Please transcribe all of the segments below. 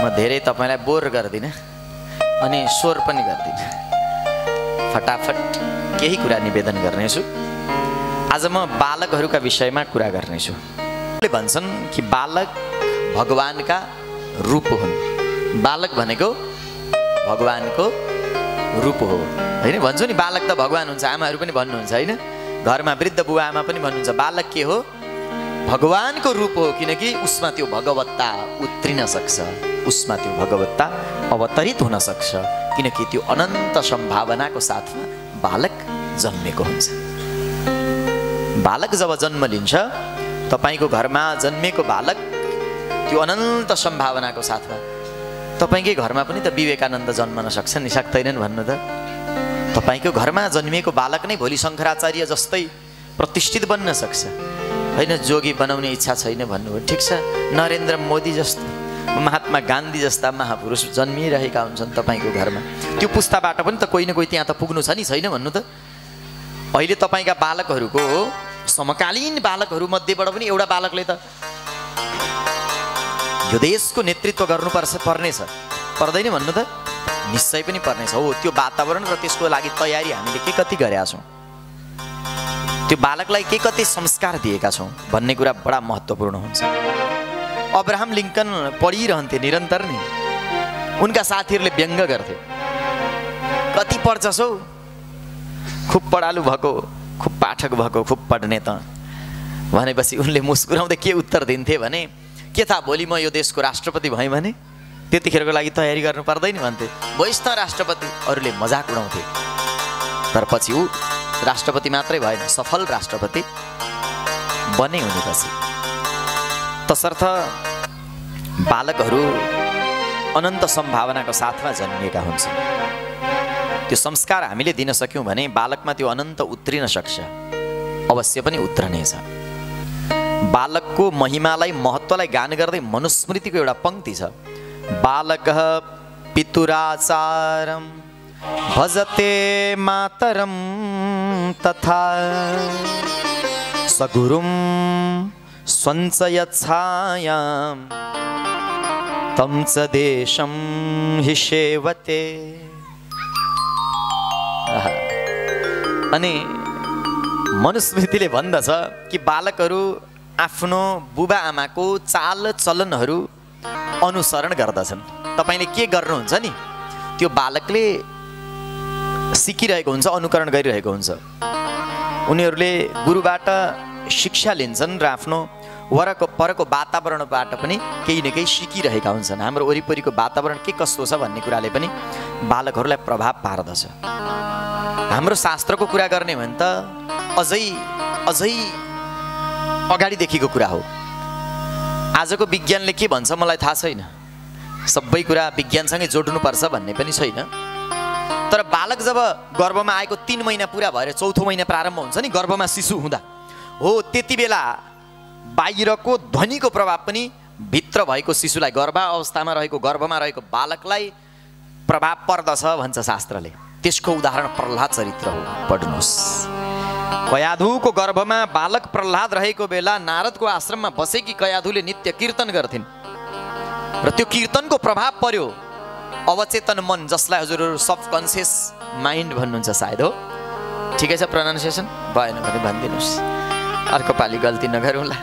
म धेरै तपाईलाई बोर गर्दिन अनि स्वर पनि गर्दिन, फटाफट केही कुरा निवेदन गर्नेछु। आज म बालकहरूका विषयमा कुरा गर्नेछु। भन्छन् कि बालक भगवानका रूप हुन्। बालक भनेको भगवानको रूप हो हैन। भन्छु नि बालक त भगवान हुन्छ, आमाहरू पनि भन्नुहुन्छ हैन, घरमा वृद्ध बुवा आमा पनि भन्नुहुन्छ बालक के हो, भगवानको रूप हो। किनकि उसमा त्यो भगवत्ता उत्रिन सक्छ, उसमा त्यो भगवत्ता अवतरित हुन सक्छ। किनकि त्यो अनन्त सम्भावनाको साथमा बालक जन्मेको हुन्छ। बालक जब जन्म लिन्छ, तपाईको घरमा जन्मेको बालक त्यो अनन्त सम्भावनाको साथमा, तपाईकै घरमा पनि त विवेकानन्द जन्मन सक्छ नि, सक्दैनन् भन्नु त? तपाईको घरमा जन्मिएको बालक नै भोलि शङ्कराचार्य जस्तै प्रतिष्ठित बन्न सक्छ हैन। जोगी बनाउने इच्छा छैन भन्नुभयो, ठिक छ। नरेन्द्र मोदी जस्तो, महात्मा गान्धी जस्ता महापुरुष जन्मिरहेका हुन्छन् तपाईको घरमा। त्यो पुस्ताबाट पनि त कोही न कोही त्यहाँ त पुग्नु छ नि, छैन भन्नु त? अहिले तपाईका बालकहरूको समकालीन बालकहरू मध्येबाट पनि एउटा बालकले त यो देशको नेतृत्व पर्नेछ, पर्दैन भन्नु त? निश्चय पनि पर्नेछ। हो, त्यो वातावरण र त्यसको लागि तयारी हामीले के कति गरेका छौँ, त्यो बालकलाई के कति संस्कार दिएका छौँ भन्ने कुरा बडा महत्त्वपूर्ण हुन्छ। अब्राहम लिङ्कन पढिरहन्थे निरन्तर नै, उनका साथीहरूले व्यङ्ग गर्थे, कति पढ्छस् हौ, खुब पढालु भएको, खुब पाठक भएको, खुब पढ्ने त भनेपछि उनले मुस्कुराउँदै के उत्तर दिन्थे भने, के थाहा भोलि म यो देशको राष्ट्रपति भएँ भने त्यतिखेरको लागि तयारी गर्नु पर्दैन भन्थे। भइस् त राष्ट्रपति, अरूले मजाक उडाउँथे। तर पछि ऊ राष्ट्रपति मात्रै भएन, सफल राष्ट्रपति बने उनीपछि। तसर्थ बालकहरू अनन्त सम्भावनाको साथमा जन्मिएका हुन्छन्। त्यो संस्कार हामीले दिन सक्यौँ भने बालकमा त्यो अनन्त उत्रिन सक्छ, अवश्य पनि उत्रनेछ। बालकको महिमालाई, महत्त्वलाई गान गर्दै मनुस्मृतिको एउटा पङ्क्ति छ, बालकः पितुराचारं भजते मातरं तथा सगुरुं स्वञ्चयच्छायां तं च देशं हि सेवते। अनि मनुस्मृतिले भन्दछ कि बालकहरू आफ्नो बुबा आमाको चाल चलनहरू अनुसरण गर्दछन्। तपाईले के गर्नुहुन्छ नि त्यो बालकले सिकिरहेको हुन्छ, अनुकरण गरिरहेको हुन्छ। उनीहरूले गुरुबाट शिक्षा लिन्छन् र आफ्नो परको वातावरणबाट पनि केही न केही सिकिरहेका हुन्छन्। हाम्रो वरिपरिको वातावरण के कस्तो छ भन्ने कुराले पनि बालकहरूलाई प्रभाव पार्दछ। हाम्रो शास्त्रको कुरा गर्ने भने त अझै अगाडिदेखिको कुरा हो। आजको विज्ञानले के भन्छ मलाई थाहा छैन, सबै कुरा विज्ञानसँगै जोड्नुपर्छ भन्ने पनि छैन। तर बालक जब गर्भमा आएको 3 महिना पुरा भएर 4थो महिना प्रारम्भ हुन्छ नि, गर्भमा शिशु हुँदा हो, त्यति बेला बाहिरको ध्वनिको प्रभाव पनि भित्र भएको शिशुलाई, गर्भावस्थामा रहेको, गर्भमा रहेको बालकलाई प्रभाव पर्दछ भन्छ शास्त्रले। त्यसको उदाहरण प्रह्लाद चरित्र हो, पढ्नुहोस्। कयाधुको गर्भमा बालक प्रह्लाद रहेको बेला नारदको आश्रममा बसेकी कयाधुले नित्य कीर्तन गर्थिन् र त्यो कीर्तनको प्रभाव पर्यो अवचेतन मन, जसलाई हजुरहरू सबकन्सियस माइन्ड भन्नुहुन्छ सायद, हो ठिकै छ प्रोनाउन्सिएसन भएन भने भनिदिनुहोस्, अर्को पालि गल्ती नगरौँला।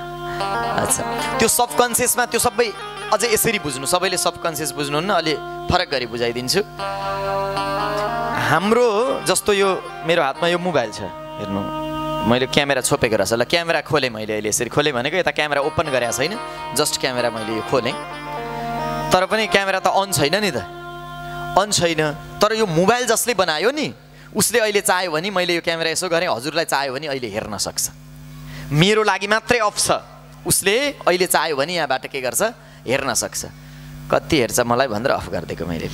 अच्छा, त्यो सबकन्सियसमा त्यो सबै अझै यसरी बुझ्नु, सबैले सबकन्सियस बुझ्नुहुन्न, अलि फरक गरी बुझाइदिन्छु। हाम्रो जस्तो यो मेरो हातमा यो मोबाइल छ, हेर्नु मैले क्यामेरा छोपेको रहेछ, ल क्यामेरा खोलेँ मैले, अहिले यसरी खोलेँ भनेको यता क्यामेरा ओपन गरेको छैन, जस्ट क्यामेरा मैले यो खोलेँ, तर पनि क्यामेरा त अन छैन नि त, अन छैन। तर यो मोबाइल जसले बनायो नि, उसले अहिले चाह्यो भने मैले यो क्यामेरा यसो गरेँ, हजुरलाई चाह्यो भने अहिले हेर्न सक्छ। मेरो लागि मात्रै अफ छ, उसले अहिले चाह्यो भने यहाँबाट के गर्छ, हेर्न सक्छ। कति हेर्छ मलाई भनेर अफ गरिदिएको मैले।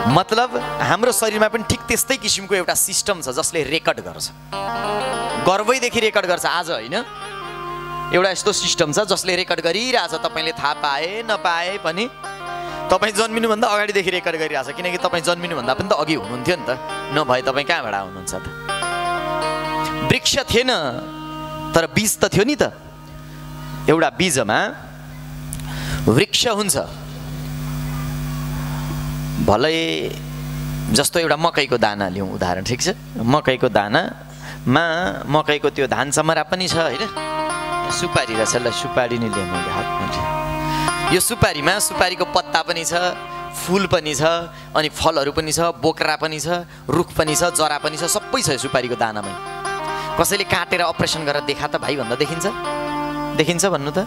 मतलब हाम्रो शरीरमा पनि ठिक त्यस्तै किसिमको एउटा सिस्टम छ जसले रेकर्ड गर्छ, गर्भैदेखि रेकर्ड गर्छ। आज होइन, एउटा यस्तो सिस्टम छ जसले रेकर्ड गरिरहेछ, तपाईँले थाहा पाए नपाए पनि तपाईँ जन्मिनुभन्दा अगाडिदेखि रेकर्ड गरिरहेछ। किनकि तपाईँ जन्मिनुभन्दा पनि त अघि हुनुहुन्थ्यो नि त, नभए तपाईँ कहाँबाट आउनुहुन्छ त? वृक्ष थिएन तर बीज त थियो नि त। एउटा बीजमा वृक्ष हुन्छ। भलै जस्तो एउटा मकैको दाना लिउँ उदाहरण, ठिक छ? मकैको दानामा मकैको त्यो धान चमरा पनि छ होइन, सुपारी रहेछ, ल सुपारी नै लिएँ मैले हातमा। यो सुपारीमा सुपारीको पत्ता पनि छ, फुल पनि छ, अनि फलहरू पनि छ, बोक्रा पनि छ, रुख पनि छ, जरा पनि छ, सबै छ सुपारीको दानामै। कसैले काटेर अपरेसन गरेर देखा त भाइ भन्दा देखिन्छ? देखिन्छ भन्नु त?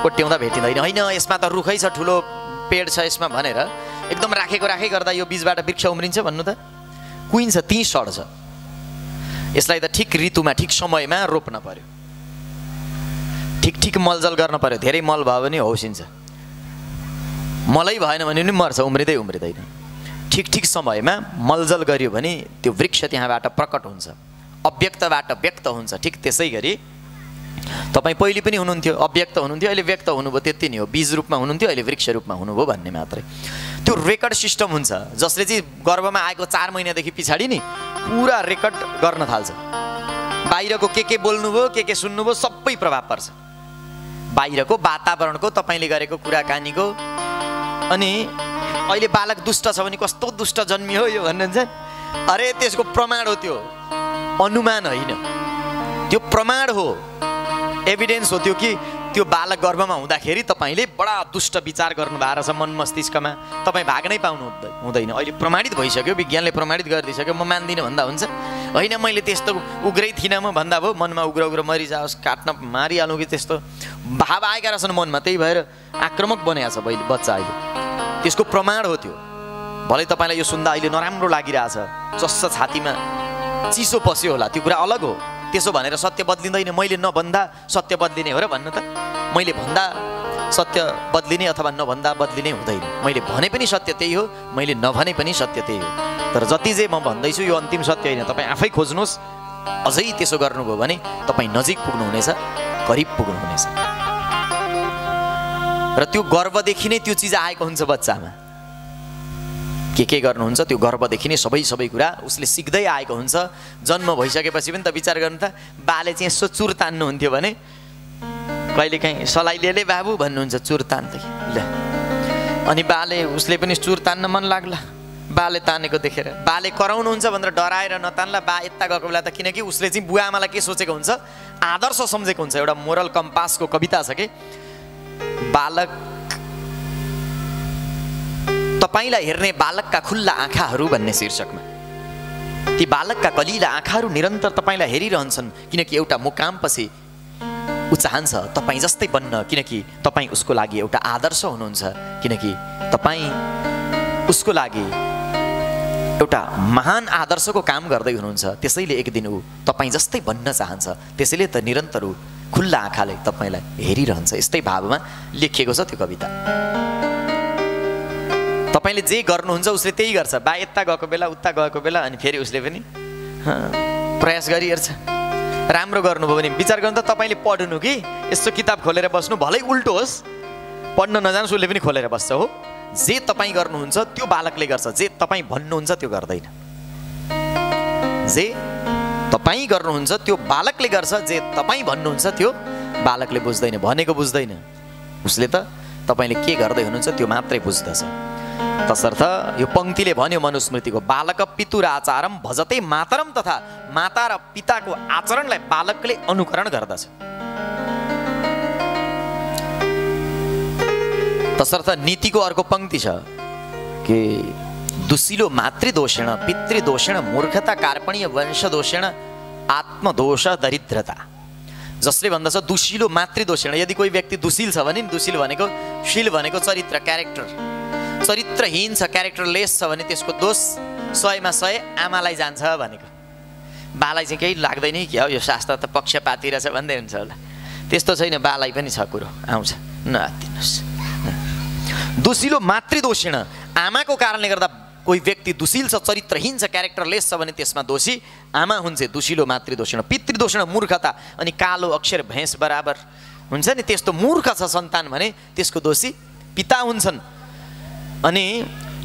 कोट्याउँदा भेटिँदैन। होइन यसमा त रुखै छ, ठुलो पेड छ यसमा भनेर एकदम राखेको गर्दा यो बीजबाट वृक्ष उम्रिन्छ भन्नु त? कुहिन्छ, त्यहीँ सड्छ। यसलाई त ठिक ऋतुमा ठिक समयमा रोप्न पर्यो, ठिक मलजल गर्न पर्यो। धेरै मल भयो भने हौसिन्छ, मलै भएन भने पनि मर्छ, उम्रिँदैन। ठिक समयमा मलजल गरियो भने त्यो वृक्ष त्यहाँबाट प्रकट हुन्छ, अव्यक्तबाट व्यक्त हुन्छ। ठिक त्यसै गरी तपाईँ पहिले पनि हुनुहुन्थ्यो, अव्यक्त हुनुहुन्थ्यो, अहिले व्यक्त हुनुभयो, त्यति नै हो। बीज रूपमा हुनुहुन्थ्यो, अहिले वृक्ष रूपमा हुनुभयो भन्ने मात्रै। त्यो रेकर्ड सिस्टम हुन्छ जसले चाहिँ गर्भमा आएको 4 महिनादेखि पछाडि नि पुरा रेकर्ड गर्न थाल्छ। बाहिरको के बोल्नुभयो, के सुन्नुभयो, सबै प्रभाव पर्छ। बाहिरको वातावरणको, तपाईँले गरेको कुराकानीको। अनि अहिले बालक दुष्ट छ भने कस्तो दुष्ट जन्मियो यो भन्नुहुन्छ, अरे त्यसको प्रमाण हो, त्यो अनुमान होइन, त्यो प्रमाण हो, एभिडेन्स हो त्यो कि त्यो बालक गर्भमा हुँदाखेरि तपाईँले बडा दुष्ट विचार गर्नुभएको रहेछ मन मस्तिष्कमा, तपाईँ भाग्नै पाउनु हुँदैन। अहिले प्रमाणित भइसक्यो, विज्ञानले प्रमाणित गरिदिइसक्यो। म मान्दिनँ भन्दा हुन्छ? होइन मैले त्यस्तो उग्रै थिइनँ म भन्दा भयो, मनमा उग्र मरिजाओस्, काट्न मारिहालौँ कि त्यस्तो भाव आएका रहेछन् मनमा, त्यही भएर आक्रामक बनाएको छ बच्चा अहिले। त्यसको प्रमाण हो त्यो। भलै तपाईँलाई यो सुन्दा अहिले नराम्रो लागिरहेछ, चस्स छातीमा चिसो पस्यो होला, त्यो कुरा अलग हो। त्यसो भनेर सत्य बदलिँदैन। मैले नभन्दा सत्य बदलिने हो र भन्नु त? मैले भन्दा सत्य बदलिने अथवा नभन्दा बदलिने हुँदैन। मैले भने पनि सत्य त्यही हो, मैले नभने पनि सत्य त्यही हो। तर जति चाहिँ म भन्दैछु यो अन्तिम सत्य होइन। तपाईँ आफै खोज्नुहोस्। अझै त्यसो गर्नुभयो भने तपाईँ नजिक पुग्नुहुनेछ, करिब पुग्नुहुनेछ। र त्यो गर्वदेखि नै त्यो चिज आएको हुन्छ बच्चामा। के गर्नुहुन्छ त्यो गर्वदेखि नै सबै कुरा उसले सिक्दै आएको हुन्छ। जन्म भइसकेपछि पनि त विचार गर्नु त, बाले चाहिँ यसो चुर तान्नुहुन्थ्यो भने कहिलेकाहीँ सलाइले बाबु भन्नुहुन्छ चुर तान्थ्यो ल, अनि बाले उसले पनि चुर तान्न मन लाग्ला, बाले तानेको देखेर। बाले कराउनुहुन्छ भनेर डराएर नतान्ला, बा यता गएको बेला त, किनकि उसले चाहिँ बुवा आमालाई के सोचेको हुन्छ, आदर्श सम्झेको हुन्छ। एउटा मोरल कम्पासको कविता छ कि, बालक तपाईलाई हेर्ने बालकका खुल्ला आँखाहरू भन्ने शीर्षकमा। ती बालकका कलिला आँखाहरू निरन्तर तपाईँलाई हेरिरहन्छन्, किनकि एउटा मुकामपछि ऊ चाहन्छ तपाईँ जस्तै बन्न, किनकि तपाईँ उसको लागि एउटा आदर्श हुनुहुन्छ, किनकि तपाईँ उसको लागि एउटा महान आदर्शको काम गर्दै हुनुहुन्छ। त्यसैले एक दिन ऊ तपाईँ जस्तै बन्न चाहन्छ, त्यसैले त निरन्तर ऊ खुल्ला आँखाले तपाईँलाई हेरिरहन्छ। यस्तै भावमा लेखिएको छ त्यो कविता। तपाईँले जे गर्नुहुन्छ उसले त्यही गर्छ। बा यता गएको बेला उता गएको बेला अनि फेरि उसले पनि प्रयास गरिहेर्छ। राम्रो गर्नुभयो भने विचार गर्नु त, तपाईँले पढ्नु कि यस्तो किताब खोलेर बस्नु, भलै उल्टो होस्, पढ्न नजानुहोस्, उसले पनि खोलेर बस्छ। हो, जे तपाईँ गर्नुहुन्छ त्यो बालकले गर्छ, जे तपाईँ भन्नुहुन्छ त्यो गर्दैन। जे तपाईँ गर्नुहुन्छ त्यो बालकले गर्छ, जे तपाईँ भन्नुहुन्छ त्यो बालकले बुझ्दैन, भनेको बुझ्दैन। उसले त तपाईँले के गर्दै हुनुहुन्छ त्यो मात्रै बुझ्दछ। तसर्थ यो पंक्तिले भन्यो मनुस्मृतिको, बालक पितुर आचारम भजते मातरम, तथा माता र पिताको आचरणलाई बालकले अनुकरण गर्दछ। तसर्थ नीतिको अर्को पंक्ति छ कि दुशिलो मातृदोषेण पितृदोषेण मूर्खता कार्पणीय वंशदोषेण आत्मदोष दरिद्रता। जसले भन्दछ दुशिलो मातृदोषेण, यदि कोही व्यक्ति दुशील छ भने, दुशील भनेको शील भनेको चरित्र, क्यारेक्टर, चरित्रहीन छ, क्यारेक्टरलेस छ भने त्यसको दोष 100मा 100 आमालाई जान्छ भनेको। बालाई चाहिँ केही लाग्दैन कि हो यो शास्त्र त पक्षपाती रहेछ भन्दै हुन्छ होला, त्यस्तो छैन। बालाई पनि छ कुरो, आउँछ, नआत्तिनुहोस्। दुशिलो मातृदोषेण, आमाको कारणले गर्दा कोही व्यक्ति दुशील छ, चरित्रहीन छ, क्यारेक्टरलेस छ भने त्यसमा दोषी आमा हुन्छ। दुशिलो मातृदोषेण। पितृदोषेण मूर्खता, अनि कालो अक्षर भैँस बराबर हुन्छ नि त्यस्तो मूर्ख छ सन्तान भने त्यसको दोषी पिता हुन्छन्। अनि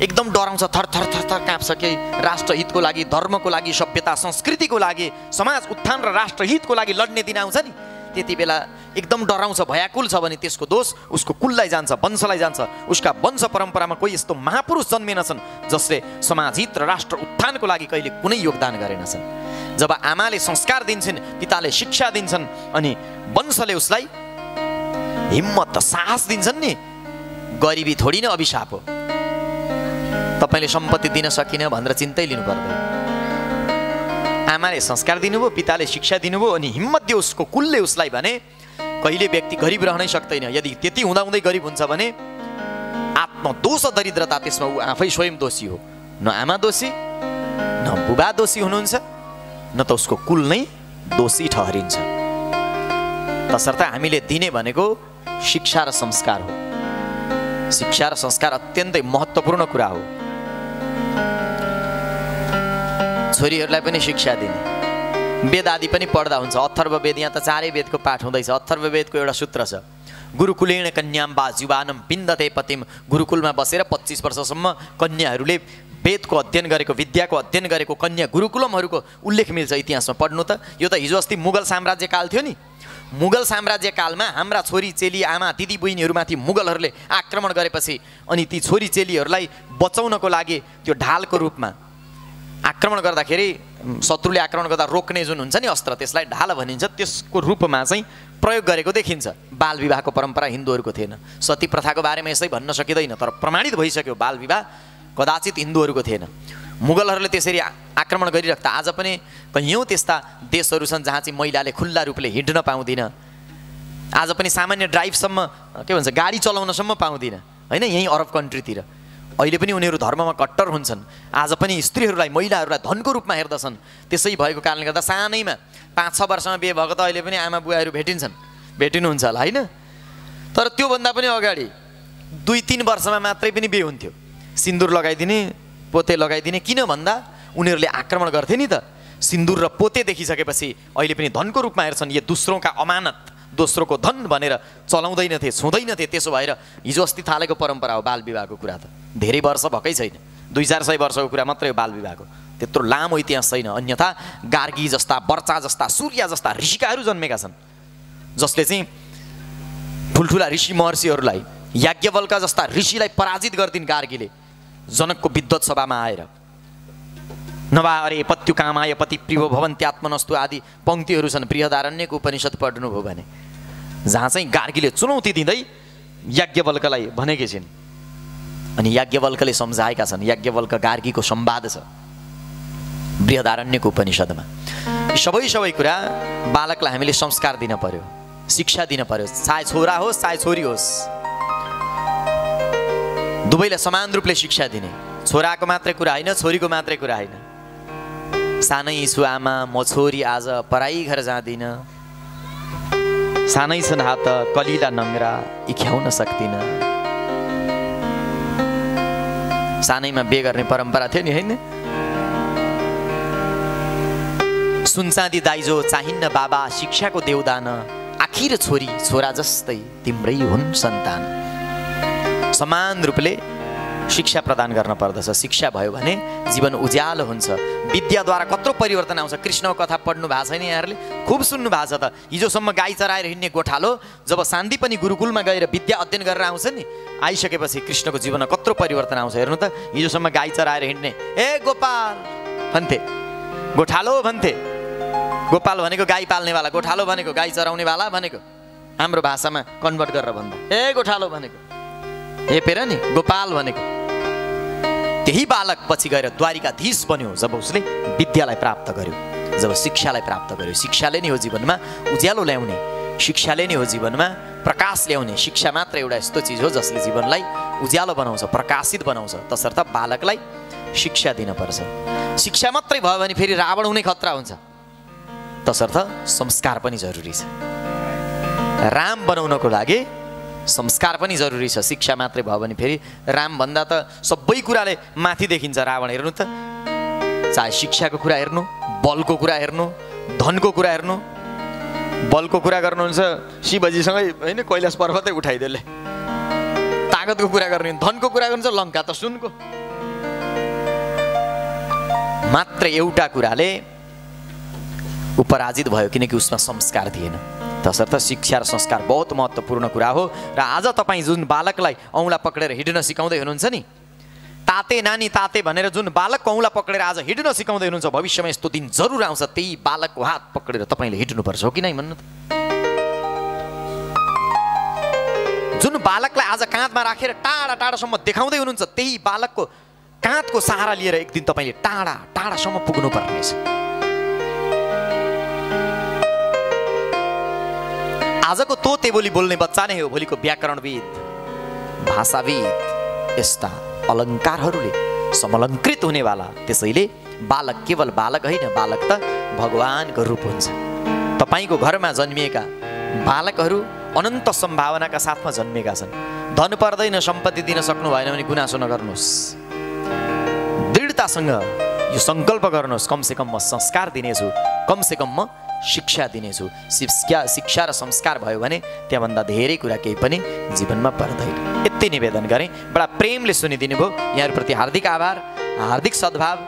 एकदम डराउँछ, थर थर थर थर काँप्छ कि राष्ट्रहितको लागि, धर्मको लागि, सभ्यता संस्कृतिको लागि, समाज उत्थान र राष्ट्रहितको लागि लड्ने दिन आउँछ नि, त्यति बेला एकदम डराउँछ, भयाकुल छ भने त्यसको दोष उसको कुललाई जान्छ, वंशलाई जान्छ। उसका वंश परम्परामा कोही यस्तो महापुरुष जन्मेनछन् जसले समाज हित र राष्ट्र उत्थानको लागि कहिले कुनै योगदान गरेनछन्। जब आमाले संस्कार दिन्छन्, पिताले शिक्षा दिन्छन् अनि वंशले उसलाई हिम्मत साहस दिन्छन् नि, गरिबी थोडी न अभिशाप हो। तपाईले सम्पत्ति दिन सकिन भनेर चिन्तै लिनु पर्दैन। आमाले संस्कार दिनुभयो, पिताले शिक्षा दिनुभयो अनि हिम्मत दियो उसको कुलले उसलाई भने कहिले व्यक्ति गरिब रहनै सक्दैन। यदि त्यति हुँदाहुँदै गरिब हुन्छ भने आत्मदोष दरिद्रता, त्यसमा ऊ आफै स्वयं दोषी हो। न आमा दोषी, न बुबा दोषी हुनुहुन्छ, न त उसको कुल नै दोषी ठहरिन्छ। तसर्थ हामीले दिने भनेको शिक्षा र संस्कार हो। शिक्षा र संस्कार अत्यन्तै महत्त्वपूर्ण कुरा हो। छोरीहरूलाई पनि शिक्षा दिने, वेद आदि पनि पढ्दा हुन्छ। अथर्ववेद, यहाँ त चारै वेदको पाठ हुँदैछ। अथर्ववेदको एउटा सूत्र छ, गुरुकुलेण कन्याम वा युवानम पिन्दते पतिम। गुरुकुलमा बसेर 25 वर्षसम्म कन्याहरूले वेदको अध्ययन गरेको, विद्याको अध्ययन गरेको कन्या गुरुकुलमहरूको उल्लेख मिल्छ इतिहासमा। पढ्नु त, यो त हिजो अस्ति मुगल साम्राज्यकाल थियो नि। मुगल साम्राज्यकालमा हाम्रा छोरी चेली, आमा दिदी बहिनीहरूमाथि मुगलहरूले आक्रमण गरेपछि अनि ती छोरी चेलीहरूलाई बचाउनको लागि त्यो ढालको रूपमा आक्रमण गर्दाखेरि, शत्रुले आक्रमण गर्दा रोक्ने जुन हुन्छ नि अस्त्र, त्यसलाई ढाल भनिन्छ। त्यसको रूपमा चाहिँ प्रयोग गरेको देखिन्छ। बाल विवाहको परम्परा हिन्दूहरूको थिएन। सती प्रथाको बारेमा यसै भन्न सकिँदैन, तर प्रमाणित भइसक्यो बाल विवाह कदाचित हिन्दूहरूको थिएन। मुगलहरूले त्यसरी आक्रमण गरिराख्दा आज पनि कैयौँ त्यस्ता देशहरू छन् जहाँ चाहिँ महिलाले खुल्ला रूपले हिँड्न पाउँदिन। आज पनि सामान्य ड्राइभसम्म, के भन्छ, गाडी चलाउनसम्म पाउँदिन होइन, यहीँ अरब कन्ट्रीतिर। अहिले पनि उनीहरू धर्ममा कट्टर हुन्छन्। आज पनि स्त्रीहरूलाई, महिलाहरूलाई धनको रूपमा हेर्दछन्। त्यसै भएको कारणले गर्दा सानैमा 5-6 वर्षमा बिहे भएको त अहिले पनि आमा बुवाहरू भेटिनुहुन्छ होला होइन। तर त्योभन्दा पनि अगाडि 2-3 वर्षमा मात्रै पनि बिहे हुन्थ्यो। सिन्दुर लगाइदिने, पोते लगाइदिने। किन भन्दा उनीहरूले आक्रमण गर्थे नि त। सिन्दुर र पोते देखिसकेपछि अहिले पनि धनको रूपमा हेर्छन्। यो दोस्रोका अमानत, दोस्रोको धन भनेर चलाउँदैनथे, छुँदैनथे। त्यसो भएर हिजो अस्ति थालेको परम्परा हो बाल विवाहको कुरा। त धेरै वर्ष भएकै छैन, 200-400 वर्षको कुरा मात्रै हो बाल विवाहको। त्यत्रो लामो इतिहास छैन। अन्यथा गार्गी जस्ता, वर्चा जस्ता, सूर्य जस्ता ऋषिकाहरू जन्मेका छन्, जसले चाहिँ ठुल्ठुला ऋषि महर्षिहरूलाई, याज्ञवल्क जस्ता ऋषिलाई पराजित गर्दिन् गार्गीले जनकको विद्वत सभामा आएर। नवा अरे पत्यु कामाय पति प्रियो भवन्त्यात्मनस्तु आदि पङ्क्तिहरू छन् बृहदारण्यको उपनिषद पढ्नुभयो भने, जहाँ चाहिँ गार्गीले चुनौती दिँदै याज्ञवल्कलाई भनेकी छिन्। अनि याज्ञवल्कले सम्झाएका छन्। याज्ञवल्क गार्गीको संवाद छ बृहदारण्यको उपनिषदमा। सबै कुरा बालकलाई हामीले संस्कार दिन पर्यो, शिक्षा दिन पर्यो। चाहे छोरा होस् चाहे छोरी होस्, दुवैलाई समान रूपले शिक्षा दिने। छोराको मात्रै कुरा होइन, छोरीको मात्रै कुरा होइन। सानै छु आमा, म छोरी आज पराई घर जाँदिन। सानै छन् हात कलिला नङ्ग्रा, इख्याउन सक्दिन। सानैमा बिहे गर्ने परम्परा थियो नि होइन। सुनचाँदी दाइजो चाहिन्न बाबा, शिक्षाको देउदान। आखिर छोरी छोरा जस्तै तिम्रै हुन् सन्तान। समान रूपले शिक्षा प्रदान गर्न पर्दछ। शिक्षा भयो भने जीवन उज्यालो हुन्छ। विद्याद्वारा कत्रो परिवर्तन आउँछ। कृष्णको कथा पढ्नु भएको छैन यहाँहरूले? खुब सुन्नु भएको छ त। हिजोसम्म गाई चराएर हिँड्ने गोठालो जब शान्ति पनि गुरुकुलमा गएर विद्या अध्ययन गरेर आउँछ नि, आइसकेपछि कृष्णको जीवनमा कत्रो परिवर्तन आउँछ। हेर्नु त, हिजोसम्म गाई चराएर हिँड्ने ए गोपाल भन्थे, गोठालो भन्थे। गोपाल भनेको गाई पाल्नेवाला, गोठालो भनेको गाई चराउनेवाला भनेको। हाम्रो भाषामा कन्भर्ट गरेर भन्दा ए गोठालो भनेको, हेपेर नि गोपाल भनेको। त्यही बालक पछि गएर द्वारिकाधीश बन्यो जब उसले विद्यालाई प्राप्त गर्यो, जब शिक्षालाई प्राप्त गर्यो। शिक्षाले नै हो जीवनमा उज्यालो ल्याउने, शिक्षाले नै हो जीवनमा प्रकाश ल्याउने। शिक्षा मात्र एउटा यस्तो चिज हो जसले जीवनलाई उज्यालो बनाउँछ, प्रकाशित बनाउँछ। तसर्थ बालकलाई शिक्षा दिनुपर्छ। शिक्षा मात्रै भयो भने फेरि रावण हुने खतरा हुन्छ। तसर्थ संस्कार पनि जरुरी छ। राम बनाउनको लागि संस्कार पनि जरुरी छ। शिक्षा मात्रै भयो भने फेरि राम भन्दा त सबै कुराले माथि देखिन्छ रावण। हेर्नु त, चाहे शिक्षाको कुरा हेर्नु, बलको कुरा हेर्नु, धनको कुरा हेर्नु। बलको कुरा गर्नुहुन्छ शिवजीसँगै होइन, कैलाश पर्वतै उठाइदिएले। तागतको कुरा गर्ने, धनको कुरा गर्नुहुन्छ लङ्का त सुनको। मात्र एउटा कुराले उपराजित भयो, किनकि उसमा संस्कार थिएन। तसर्थ शिक्षा र संस्कार बहुत महत्त्वपूर्ण कुरा हो। र आज तपाईँ जुन बालकलाई औँला पक्रेर हिँड्न सिकाउँदै हुनुहुन्छ नि, ताते नानी ताते भनेर जुन बालकको औँला पक्रेर आज हिँड्न सिकाउँदै हुनुहुन्छ, भविष्यमा यस्तो दिन जरुर आउँछ त्यही बालकको हात पक्रेर तपाईँले हिँड्नुपर्छ, हो कि नै भन्नु त? जुन बालकलाई आज काँधमा राखेर टाढा टाढासम्म देखाउँदै हुनुहुन्छ, त्यही बालकको काँधको सहारा लिएर एक दिन तपाईँले टाढा टाढासम्म पुग्नुपर्नेछ। आजको तोते बोली बोल्ने बच्चा नै हो भोलिको व्याकरणविद, भाषाविद। यस्ता अलङ्कारहरूले समलङ्कृत हुनेवाला। त्यसैले बालक केवल बालक होइन, बालक त भगवानको रूप हुन्छ। तपाईँको घरमा जन्मिएका बालकहरू अनन्त सम्भावनाका साथमा जन्मिएका छन्। धन पर्दैन, सम्पत्ति दिन सक्नु भएन भने गुनासो नगर्नुहोस्, दृढतासँग यो सङ्कल्प गर्नुहोस्, कमसेकम म संस्कार दिनेछु, कमसेकम म शिक्षा दिनेछु। शिक्षा र संस्कार भयो भने त्यहाँभन्दा धेरै कुरा केही पनि जीवनमा पर्दैन। यति निवेदन गरेँ, बडा प्रेमले सुनिदिनु भयो। यहाँहरूप्रति हार्दिक आभार, हार्दिक सद्भाव,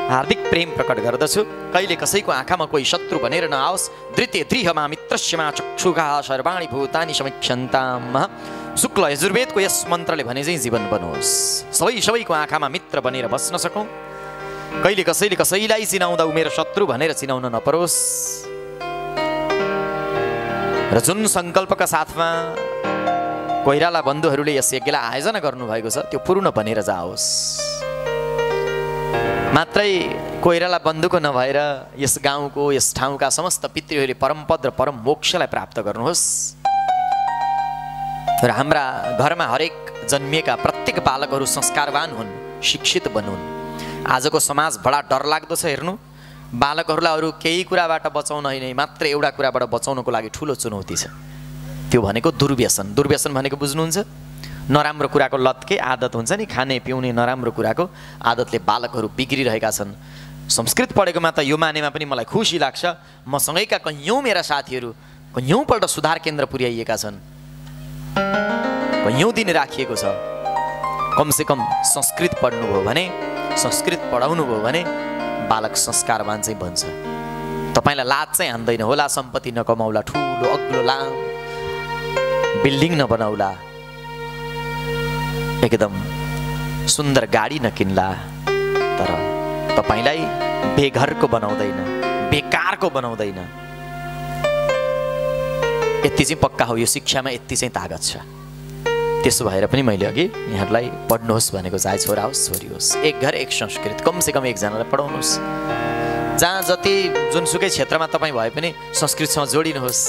हार्दिक प्रेम प्रकट गर्दछु। कहिले कसैको आँखामा कोही शत्रु भनेर नआओस्। धृते द्रिहमा मित्रस्यमा चक्षुषा सर्वाणि भूतानि समीक्षन्ताम्। शुक्ल यजुर्वेदको यस मन्त्रले भने चाहिँ जीवन बनोस्, सबैको आँखामा मित्र बनेर बस्न सकौँ। कहिले कसैले कसैलाई चिनाउँदा ऊ मेरो शत्रु भनेर चिनाउन नपरोस्। र जुन सङ्कल्पका साथमा कोइराला बन्धुहरूले यस यज्ञलाई आयोजना गर्नुभएको छ त्यो पूर्ण बनेर जाओस्। मात्रै कोइराला बन्धुको नभएर यस गाउँको, यस ठाउँका समस्त पितृहरूले परमपद र परम मोक्षलाई प्राप्त गर्नुहोस्। र हाम्रा घरमा हरेक जन्मिएका प्रत्येक बालकहरू संस्कारवान हुन्, शिक्षित बनुन्। आजको समाज बडा डरलाग्दो छ। हेर्नु, बालकहरूलाई अरू केही कुराबाट बचाउन होइन, मात्र एउटा कुराबाट बचाउनको लागि ठुलो चुनौती छ। त्यो भनेको दुर्व्यसन। दुर्व्यसन भनेको बुझ्नुहुन्छ? नराम्रो कुराको लत के आदत हुन्छ नि, खाने पिउने नराम्रो कुराको आदतले बालकहरू बिग्रिरहेका छन्। संस्कृत पढेकोमा त यो मानेमा पनि मलाई खुसी लाग्छ। मसँगैका कैयौँ मेरा साथीहरू कैयौँपल्ट सुधार केन्द्र पुर्याइएका छन्, कैयौँ दिन राखिएको छ। कमसेकम संस्कृत पढ्नुभयो भने, संस्कृत पढाउनु भयो भने बालक संस्कारवान चाहिँ बन्छ। तपाईँलाई लाज चाहिँ हान्दैन होला, सम्पत्ति नकमाउला, ठुलो अग्लो लामो बिल्डिङ नबनाउला, एकदम सुन्दर गाडी नकिन्ला, तर तपाईँलाई बेघरको बनाउँदैन, बेकारको बनाउँदैन। यति चाहिँ पक्का हो, यो शिक्षामा यति चाहिँ तागत छ। त्यसो भएर पनि मैले अघि यहाँहरूलाई पढ्नुहोस् भनेको, चाहे छोरा होस् छोरी होस्, एक घर एक संस्कृत, कमसेकम एकजनालाई पढाउनुहोस्। जहाँ जति जुनसुकै क्षेत्रमा तपाईँ भए पनि संस्कृतसँग जोडिनुहोस्।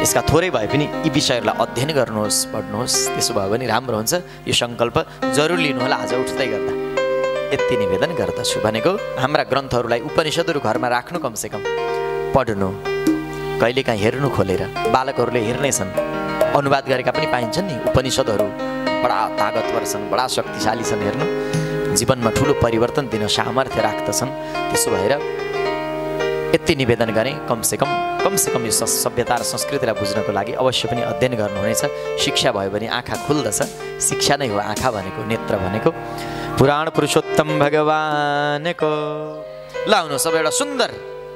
यसका थोरै भए पनि यी विषयहरूलाई अध्ययन गर्नुहोस्, पढ्नुहोस्। त्यसो भयो भने राम्रो हुन्छ। यो सङ्कल्प जरुर लिनुहोला आज उठ्दै गर्दा। यति निवेदन गर्दछु भनेको, हाम्रा ग्रन्थहरूलाई, उपनिषदहरू घरमा राख्नु, कमसेकम पढ्नु, कहिलेकाहीँ हेर्नु खोलेर। बालकहरूले हेर्नै छन्, अनुवाद गरेका पनि पाइन्छन् नि उपनिषदहरू, बडा तागतवर छन्, बडा शक्तिशाली छन्। हेर्नु, जीवनमा ठुलो परिवर्तन दिन सामर्थ्य राख्दछन्। त्यसो भएर यति निवेदन गरेँ, कमसेकम यो सभ्यता र संस्कृतिलाई बुझ्नको लागि अवश्य पनि अध्ययन गर्नुहुनेछ। शिक्षा भयो भने आँखा खुल्दछ। शिक्षा नै हो आँखा भनेको, नेत्र भनेको। पुराण पुरुषोत्तम भगवानको। ल आउनु सबै एउटा सुन्दर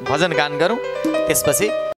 भजन गान गरौँ, त्यसपछि